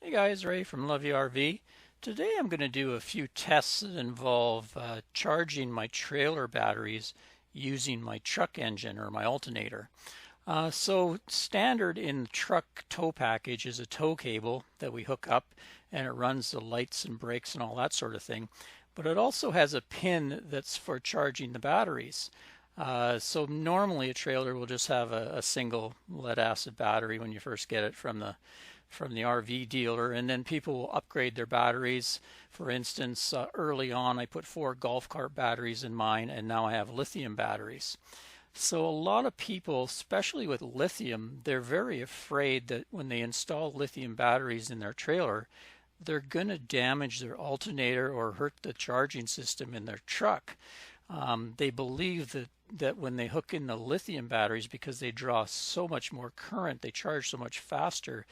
Hey guys, Ray from Love You RV. Today I'm going to do a few tests that involve charging my trailer batteries using my truck engine or my alternator. So standard in the truck tow package is a tow cable that we hook up and it runs the lights and brakes and all that sort of thing. But it also has a pin that's for charging the batteries. So normally a trailer will just have a single lead acid battery when you first get it from the RV dealer, and then people will upgrade their batteries. For instance, early on I put 4 golf cart batteries in mine, and now I have lithium batteries. So a lot of people, especially with lithium, they're very afraid that when they install lithium batteries in their trailer, they're going to damage their alternator or hurt the charging system in their truck. They believe that when they hook in the lithium batteries, because they draw so much more current, they charge so much faster,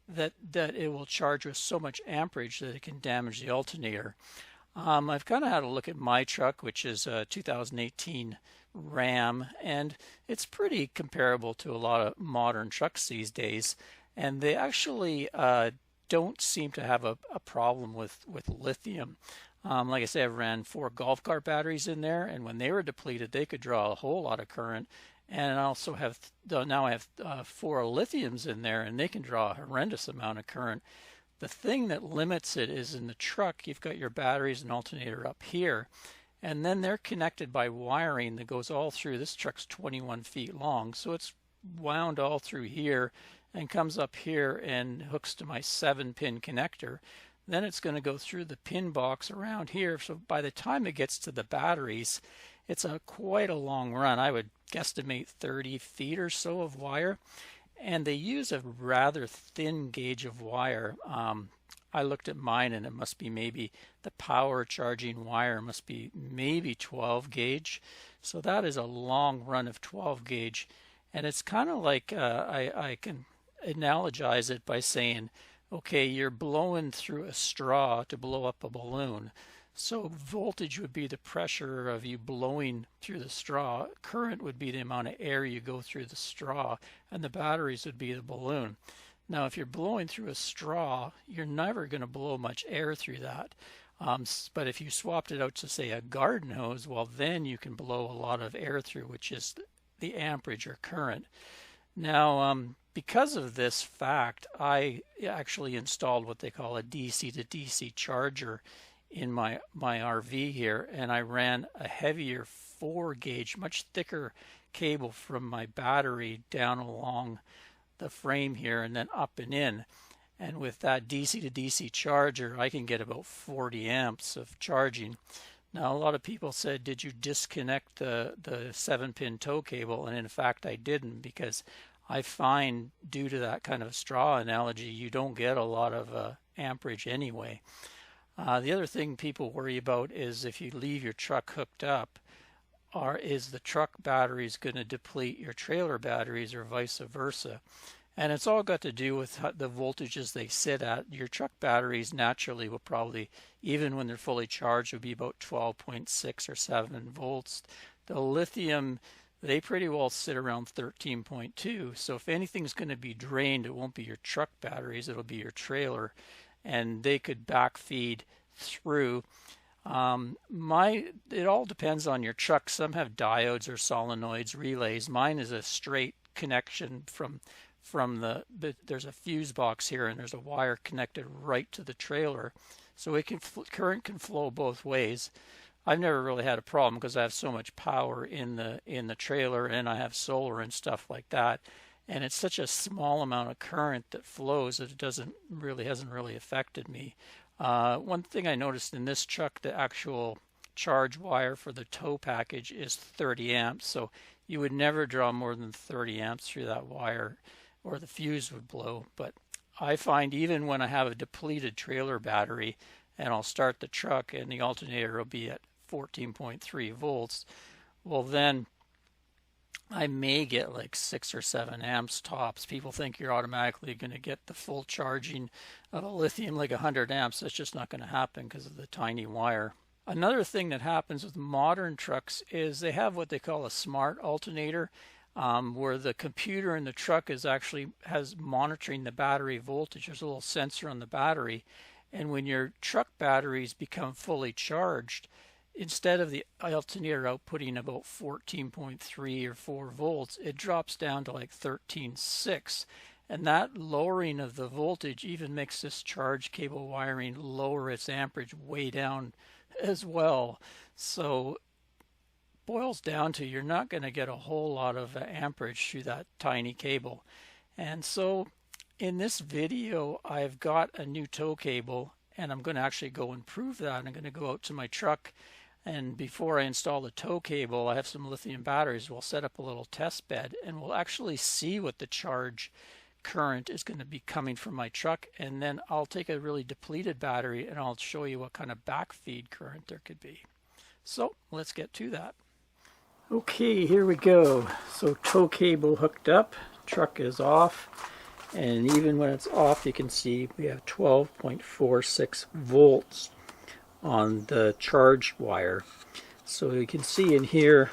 that it will charge with so much amperage that it can damage the alternator. I've kind of had a look at my truck, which is a 2018 Ram, and it's pretty comparable to a lot of modern trucks these days. And they actually don't seem to have a problem with lithium. Like I say, I've ran 4 golf cart batteries in there, and when they were depleted, they could draw a whole lot of current. And I also have now I have 4 lithiums in there, and they can draw a horrendous amount of current. The thing that limits it is in the truck, you've got your batteries and alternator up here, and then they're connected by wiring that goes all through. This truck's 21 feet long, so it's wound all through here and comes up here and hooks to my 7-pin connector. Then it's going to go through the pin box around here. So by the time it gets to the batteries, it's quite a long run. I would guesstimate 30 feet or so of wire, and they use a rather thin gauge of wire. I looked at mine, and it must be maybe the power charging wire must be maybe 12 gauge. So that is a long run of 12 gauge, and it's kind of like I can analogize it by saying, okay, you're blowing through a straw to blow up a balloon. So voltage would be the pressure of you blowing through the straw. Current would be the amount of air you go through the straw, and the batteries would be the balloon. Now, if you're blowing through a straw, you're never going to blow much air through that. But if you swapped it out to, say, a garden hose, well, then you can blow a lot of air through, which is the amperage or current. Now, because of this fact, I actually installed what they call a DC to DC charger in my RV here, and I ran a heavier 4 gauge, much thicker cable from my battery down along the frame here and then up and in. And with that DC to DC charger, I can get about 40 amps of charging. Now, a lot of people said, did you disconnect the 7-pin tow cable? And in fact, I didn't, because I find due to that kind of straw analogy, you don't get a lot of amperage anyway. The other thing people worry about is if you leave your truck hooked up, is the truck batteries going to deplete your trailer batteries or vice versa? And it's all got to do with the voltages they sit at. Your truck batteries naturally will probably, even when they're fully charged, will be about 12.6 or 7 volts. The lithium, they pretty well sit around 13.2. So if anything's going to be drained, it won't be your truck batteries, it'll be your trailer. And they could backfeed through. It all depends on your truck. Some have diodes or solenoids, relays. Mine is a straight connection from there's a fuse box here, and there's a wire connected right to the trailer, so current can flow both ways. I've never really had a problem because I have so much power in the trailer, and I have solar and stuff like that. And it's such a small amount of current that flows that it hasn't really affected me. One thing I noticed in this truck, the actual charge wire for the tow package is 30 amps. So you would never draw more than 30 amps through that wire or the fuse would blow. But I find even when I have a depleted trailer battery and I'll start the truck and the alternator will be at 14.3 volts, well then I may get like 6 or 7 amps tops. People think you're automatically going to get the full charging of a lithium like 100 amps. That's just not going to happen because of the tiny wire. Another thing that happens with modern trucks is they have what they call a smart alternator. where the computer in the truck has monitoring the battery voltage. There's a little sensor on the battery, and when your truck batteries become fully charged, instead of the alternator outputting about 14.3 or 4 volts, it drops down to like 13.6. And that lowering of the voltage even makes this charge cable wiring lower its amperage way down as well. So boils down to you're not going to get a whole lot of amperage through that tiny cable. And so in this video I've got a new tow cable, and I'm going to actually go and prove that. I'm going to go out to my truck, and before I install the tow cable, I have some lithium batteries. We'll set up a little test bed and we'll actually see what the charge current is going to be coming from my truck, and then I'll take a really depleted battery and I'll show you what kind of backfeed current there could be. So let's get to that. Okay, here we go. So tow cable hooked up, truck is off, and even when it's off you can see we have 12.46 volts on the charge wire. So you can see in here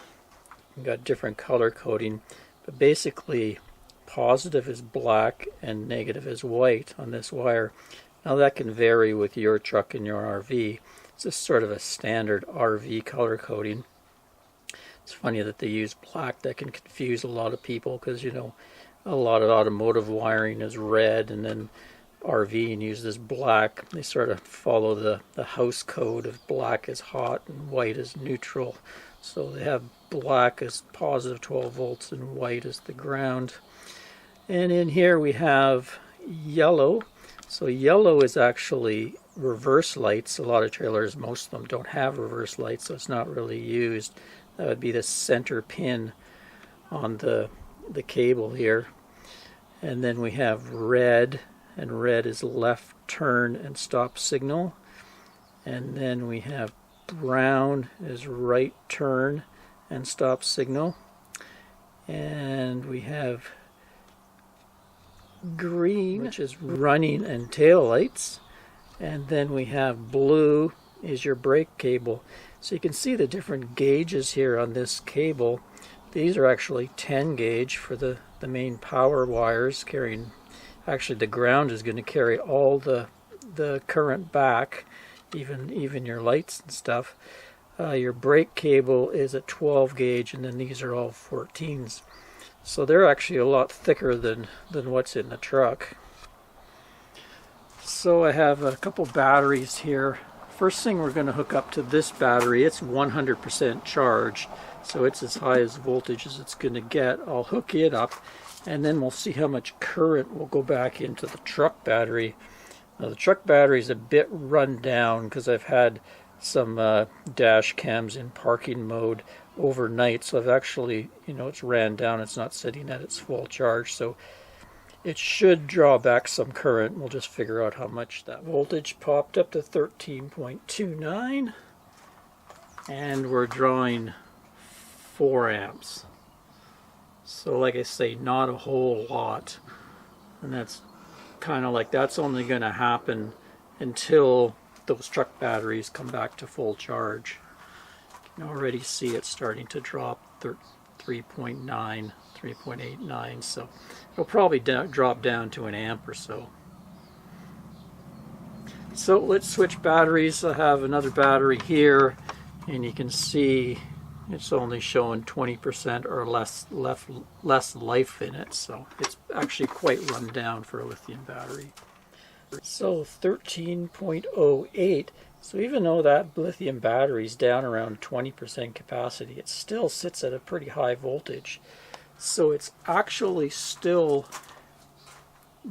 we've got different color coding, but basically positive is black and negative is white on this wire. Now that can vary with your truck and your RV. It's just sort of a standard RV color coding. It's funny that they use black. That can confuse a lot of people because, you know, a lot of automotive wiring is red, and then RV uses black. They sort of follow the house code of black is hot and white is neutral. So they have black as positive 12 volts and white as the ground. And in here we have yellow. So yellow is actually reverse lights. A lot of trailers, most of them don't have reverse lights, so it's not really used. That would be the center pin on the cable here. And then we have red, and red is left turn and stop signal. And then we have brown is right turn and stop signal. And we have green, which is running and tail lights. And then we have blue is your brake cable. So you can see the different gauges here on this cable. These are actually 10 gauge for the main power wires carrying. Actually, the ground is going to carry all the current back, even your lights and stuff. Your brake cable is a 12 gauge, and then these are all 14s. So they're actually a lot thicker than what's in the truck. So I have a couple batteries here. First thing we're going to hook up to this battery, it's 100% charged, so it's as high as voltage as it's going to get. I'll hook it up, and then we'll see how much current will go back into the truck battery. Now the truck battery is a bit run down because I've had some dash cams in parking mode overnight, so I've actually, you know, it's ran down. It's not sitting at its full charge, so it should draw back some current. We'll just figure out how much. That voltage popped up to 13.29, and we're drawing 4 amps. So like I say, not a whole lot, and that's kind of like, that's only going to happen until those truck batteries come back to full charge. You can already see it starting to drop 3.9, 3.89, so it'll probably drop down to an amp or so. So let's switch batteries. I have another battery here, and you can see it's only showing 20% or less life in it, so it's actually quite run down for a lithium battery. So 13.08. So even though that lithium battery is down around 20% capacity, it still sits at a pretty high voltage. So it's actually still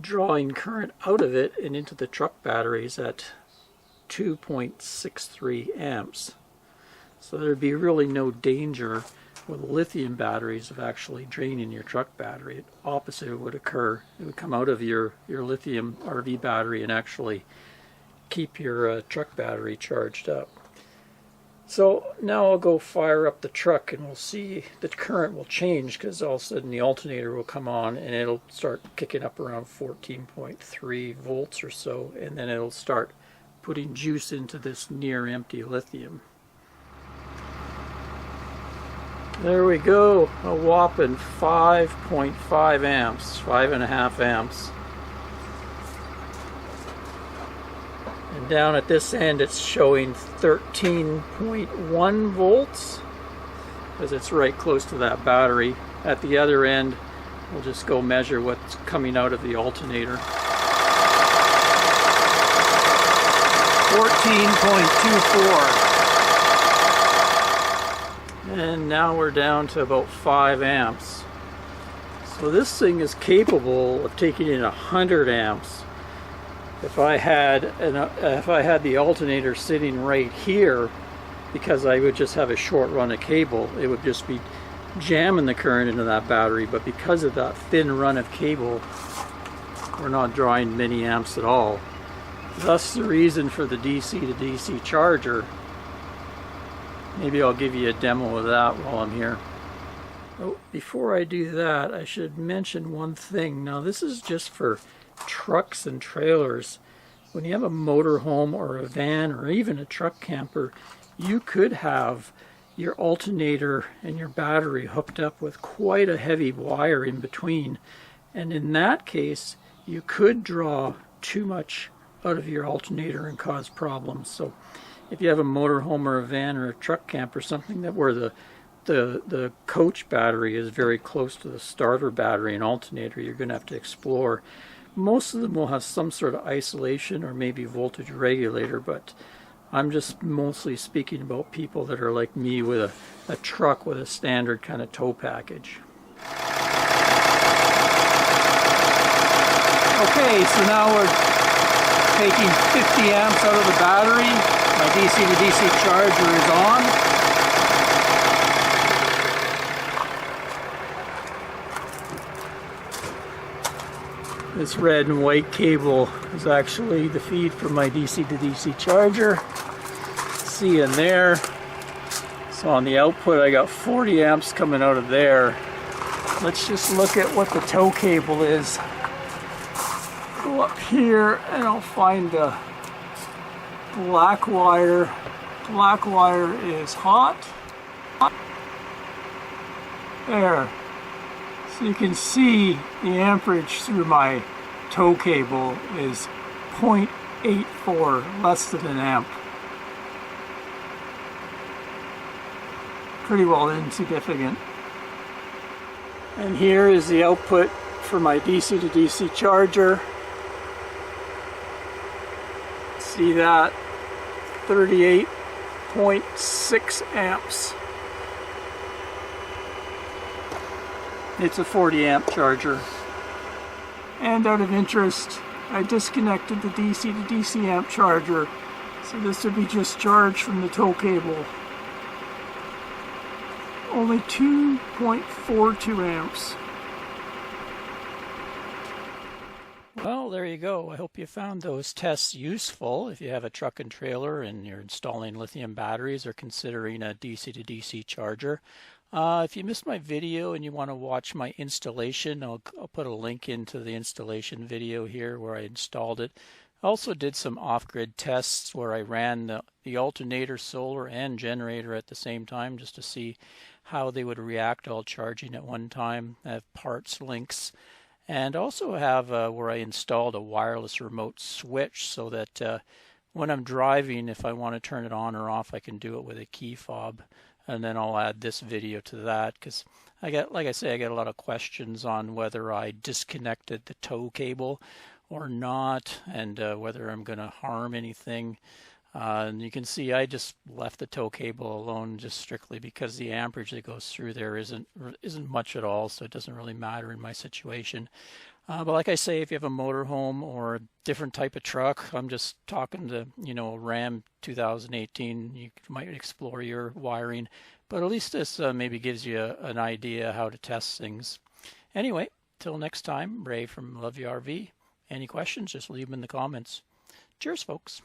drawing current out of it and into the truck batteries at 2.63 amps. So there'd be really no danger with lithium batteries of actually draining your truck battery. The opposite would occur. It would come out of your lithium RV battery and actually keep your truck battery charged up. So now I'll go fire up the truck, and we'll see the current will change, because all of a sudden the alternator will come on and it'll start kicking up around 14.3 volts or so, and then it'll start putting juice into this near empty lithium. There we go, a whopping 5.5 amps, 5.5 amps. And down at this end it's showing 13.1 volts, because it's right close to that battery. At the other end, we'll just go measure what's coming out of the alternator. 14.24. And now we're down to about 5 amps. So this thing is capable of taking in 100 amps. If I had the alternator sitting right here, because I would just have a short run of cable, it would just be jamming the current into that battery. But because of that thin run of cable, we're not drawing many amps at all. Thus the reason for the DC to DC charger. Maybe I'll give you a demo of that while I'm here. Oh, before I do that, I should mention one thing. Now this is just for trucks and trailers. When you have a motorhome or a van or even a truck camper, you could have your alternator and your battery hooked up with quite a heavy wire in between. And in that case, you could draw too much out of your alternator and cause problems. So if you have a motorhome or a van or a truck camp or something that where the coach battery is very close to the starter battery and alternator, you're going to have to explore. Most of them will have some sort of isolation or maybe voltage regulator, but I'm just mostly speaking about people that are like me with a truck with a standard kind of tow package. Okay, so now we're taking 50 amps out of the battery. My DC to DC charger is on. This red and white cable is actually the feed from my DC to DC charger. See in there. So on the output I got 40 amps coming out of there. Let's just look at what the tow cable is. Go up here and I'll find the black wire. Black wire is hot. There. So you can see the amperage through my tow cable is 0.84, less than an amp. Pretty well insignificant. And here is the output for my DC to DC charger. See that? 38.6 amps. It's a 40 amp charger. And out of interest, I disconnected the DC to DC amp charger, so this would be just charged from the tow cable. Only 2.42 amps. Well, there you go. I hope you found those tests useful. If you have a truck and trailer and you're installing lithium batteries or considering a DC to DC charger. If you missed my video and you want to watch my installation, I'll put a link into the installation video here where I installed it. I also did some off-grid tests where I ran the alternator, solar, and generator at the same time just to see how they would react all charging at one time. I have parts links, and also have where I installed a wireless remote switch so that when I'm driving, if I want to turn it on or off, I can do it with a key fob. And then I'll add this video to that because like I say, I get a lot of questions on whether I disconnected the tow cable or not, and whether I'm going to harm anything. And you can see I just left the tow cable alone just strictly because the amperage that goes through there isn't much at all, so it doesn't really matter in my situation. But like I say, if you have a motorhome or a different type of truck, I'm just talking to, a Ram 2018, you might explore your wiring. But at least this maybe gives you an idea how to test things. Anyway, till next time, Ray from Love You RV. Any questions, just leave them in the comments. Cheers, folks.